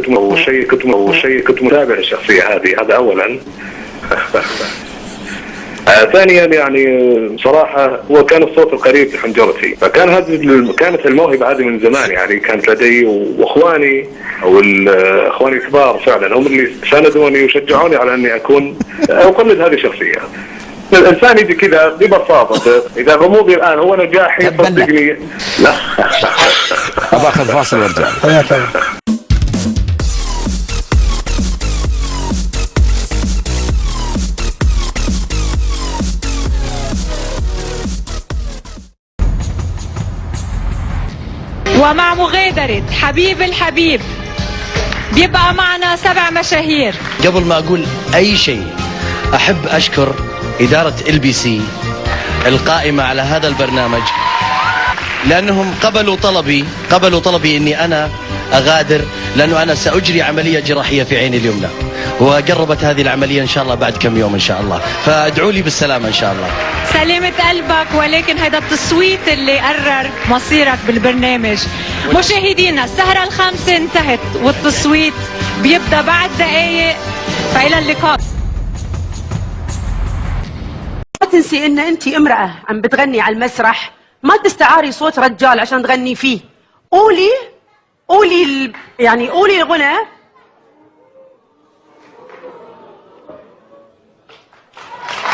والشيء كنت متابع الشخصية هذه، هذا أولا. ثانيا يعني صراحة هو كان الصوت القريب لحنجرتي، كانت الموهبة هذه من زمان يعني، كانت لدي واخواني او اخواني الكبار فعلا هم اللي ساندوني وشجعوني على اني اكون اقلد هذه الشخصية. الانسان يجي كذا ببساطة، اذا غموضي الان هو نجاحي صدقني. لا باخذ فاصل وارجع. ومع مغادرة حبيب الحبيب بيبقى معنا 7 مشاهير. قبل ما أقول أي شيء أحب أشكر إدارة LBC القائمة على هذا البرنامج، لأنهم قبلوا طلبي أني أنا أغادر، لأنه أنا سأجري عملية جراحية في عيني اليمنى، وقربت هذه العملية إن شاء الله بعد كم يوم إن شاء الله، فادعوا لي بالسلامة إن شاء الله. سلامة قلبك. ولكن هذا التصويت اللي قرر مصيرك بالبرنامج. مشاهدينا السهرة ال5 انتهت والتصويت بيبدأ بعد دقايق، فإلى اللقاء. ما تنسي ان انت امرأة عم بتغني على المسرح، ما تستعاري صوت رجال عشان تغني فيه. قولي يعني قولي الغنى.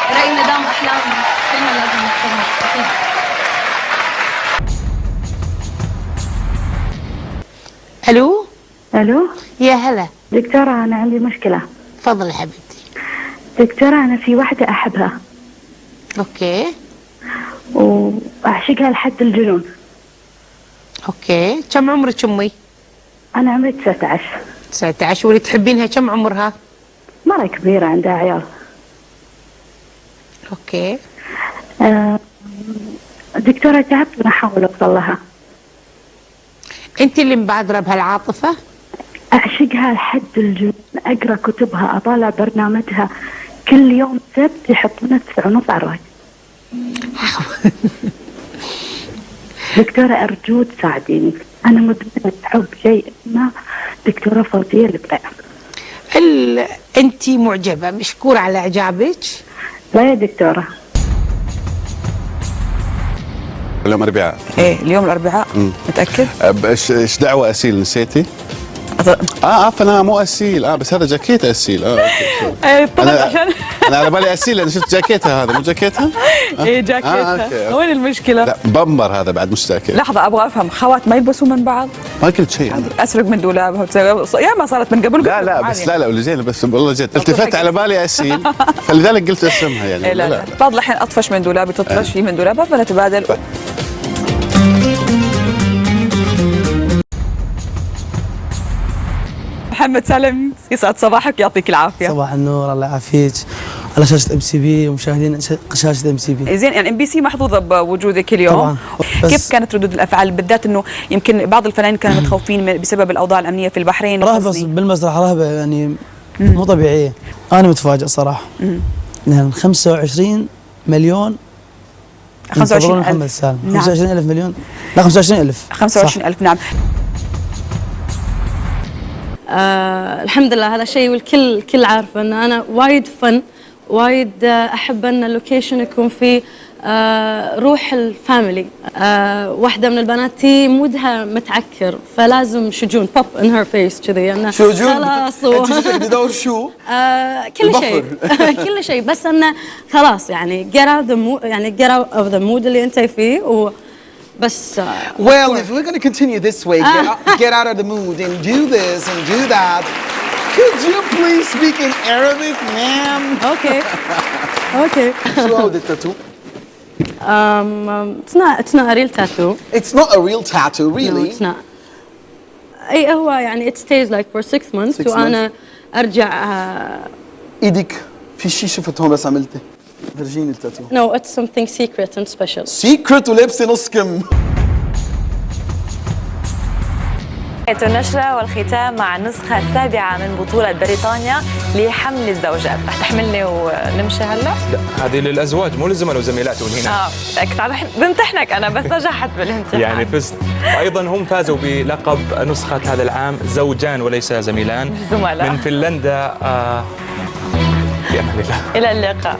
رأي مدام أحلام كلمة لازم نفهمها أكيد. الو يا هلا دكتورة، أنا عندي مشكلة. تفضلي يا حبيبتي. دكتورة، أنا في واحدة أحبها. اوكي وأعشقها لحد الجنون. اوكي، كم عمرك امي؟ أنا عمري 19. 19. واللي تحبينها كم عمرها؟ مرة كبيرة، عندها عيال. اوكي. دكتورة، تعبت وأنا أحاول أوصل لها. انت اللي مبادرة بهالعاطفة؟ أعشقها لحد الجنون، أقرأ كتبها، أطالع برنامجها، كل يوم سبت يحطونها 9:30 على الراديو. دكتورة أرجوك تساعديني، أنا مدمنة حب شيء اسمه دكتورة فوزية البدع. أنت معجبة، مشكورة على إعجابك. لا يا دكتورة. اليوم أربعاء. إيه اليوم الأربعاء. متأكد؟ إيش دعوة أسيل نسيتي؟ أنا مو أسيل، بس هذا جاكيت أسيل. طبعا عشان أنا على بالي أسيل، أنا شفت جاكيتها، هذا مو جاكيتها؟ إيه جاكيتها. وين المشكلة؟ لا بمبر هذا بعد مش جاكيت. لحظة أبغى أفهم، خوات ما يلبسوا من بعض؟ ما قلت شيء. أسرق من دولابها يا ما صارت من قبل. لا بس لا ولا زين، بس والله جد التفت على بالي أسيل، فلذلك قلت اسمها يعني. إيه لا تفضل الحين أطفش من دولابي، تطفش من دولابها، فنتبادل. محمد سالم، يسعد صباحك، يعطيك العافيه. صباح النور، الله يعافيك. على شاشه MCB ومشاهدين شاشه MCB. زين، يعني MBC محظوظه بوجودك اليوم طبعا. كيف كانت ردود الافعال، بالذات انه يمكن بعض الفنانين كانوا متخوفين بسبب الاوضاع الامنيه في البحرين؟ رهبه بالمسرح، رهبه يعني مو طبيعيه. انا متفاجئ صراحه. يعني 25 مليون 25,000 محمد سالم. نعم. 25,000 مليون، لا 25,000. 25,000 نعم. الحمد لله، هذا شيء والكل عارفه ان انا وايد فن، وايد احب ان اللوكيشن يكون فيه روح الفاميلي. واحده من البنات تي مودها متعكر، فلازم شجون بوب ان هير فيس كذي، انه خلاص انت بدور شو؟ كل شيء كل شيء، بس انه خلاص يعني get out of the mood اللي انت فيه بس. Well, if we're going to continue this way, get out of the mood and do this and do that, could you please speak in Arabic, ma'am? Okay. So how the tattoo? It's not a real tattoo. It's not a real tattoo, really? No, it's not. أي هو يعني it stays like for 6 months. وأنا أرجع. إيدك في شيء شفت هون بس عملته. فرجيني التاتو. No, it's something secret and special. Secret ولابسه نص كم. النشرة والختام مع النسخة السابعة من بطولة بريطانيا لحمل الزوجات. رح تحملني ونمشي هلا؟ لا، هذه للأزواج مو للزملاء وزميلات هنا. بمتحنك أنا بس نجحت بالامتحان. يعني فزت. أيضا هم فازوا بلقب نسخة هذا العام زوجان وليس زميلان زملاء من فنلندا. في أمان الله. إلى اللقاء.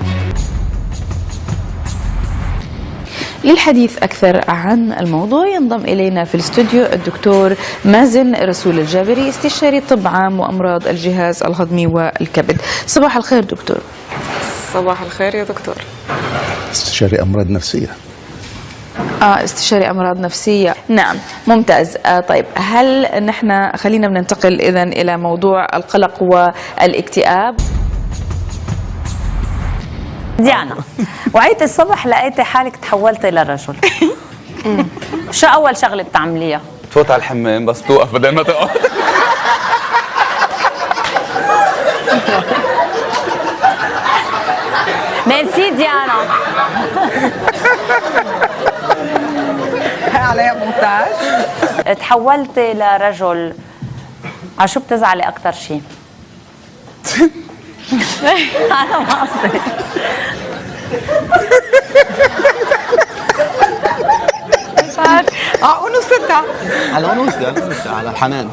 للحديث أكثر عن الموضوع ينضم إلينا في الاستوديو الدكتور مازن رسول الجابري، استشاري طب عام وأمراض الجهاز الهضمي والكبد. صباح الخير دكتور. صباح الخير يا دكتور. استشاري أمراض نفسية. استشاري أمراض نفسية، نعم ممتاز. طيب هل نحن خلينا بننتقل إذن إلى موضوع القلق والاكتئاب. ديانا، وعيت الصبح لقيتي حالك تحولتي لرجل. شو أول شغلة بتعمليها؟ تفوت على الحمام بس توقف بدل ما تقعد. ميرسي ديانا. عليها مونتاج. تحولتي لرجل، على شو بتزعلي أكثر شيء؟ أنا ما قصدي. أنوثتها. على أنوثة، على الحنان.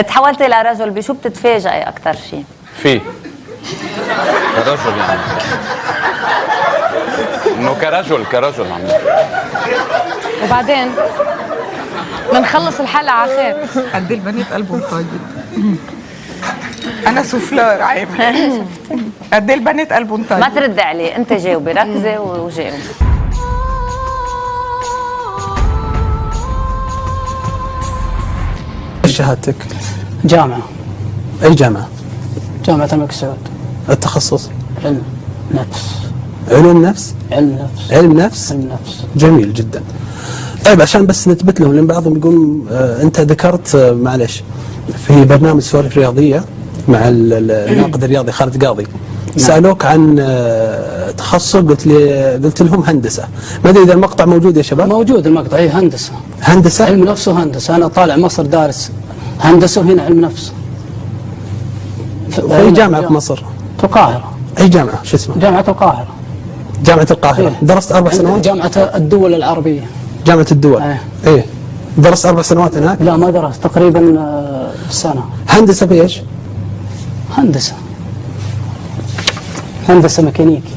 تحولتي لرجل، بشو بتتفاجئي أكثر شيء؟ في كرجل يعني إنه كرجل عم. وبعدين بنخلص الحلقة على خير. قد البنات قلبهم طيب. أنا سوفلور عيب. قد البنات قلبهم طيب. ما تردي عليه، أنت جاوبي، ركزي وجاوبي. ايش شهادتك؟ جامعة. أي جامعة؟ جامعة الملك سعود. التخصص؟ علم نفس. علوم نفس؟ علم نفس. علم نفس؟ علم نفس. جميل جدا. طيب عشان بس نثبت لهم، لأن بعضهم يقول أنت ذكرت معلش في برنامج سوالف رياضية مع الناقد الرياضي خالد قاضي، سألوك عن تخصص، قلت لهم هندسة. ما أدري إذا المقطع موجود يا شباب؟ موجود المقطع، هي هندسة. هندسة؟ علم نفس وهندسة. أنا طالع مصر دارس هندسة وهنا علم نفس. في جامعة في مصر؟ في القاهرة. أي جامعة؟ شو اسمها؟ جامعة القاهرة. جامعة القاهرة. إيه؟ درست 4 سنوات؟ جامعة الدول العربية. جامعة الدول. إيه. درست 4 سنوات هناك؟ لا ما درست، تقريبا سنة. هندسة في ايش؟ هندسة ميكانيكي.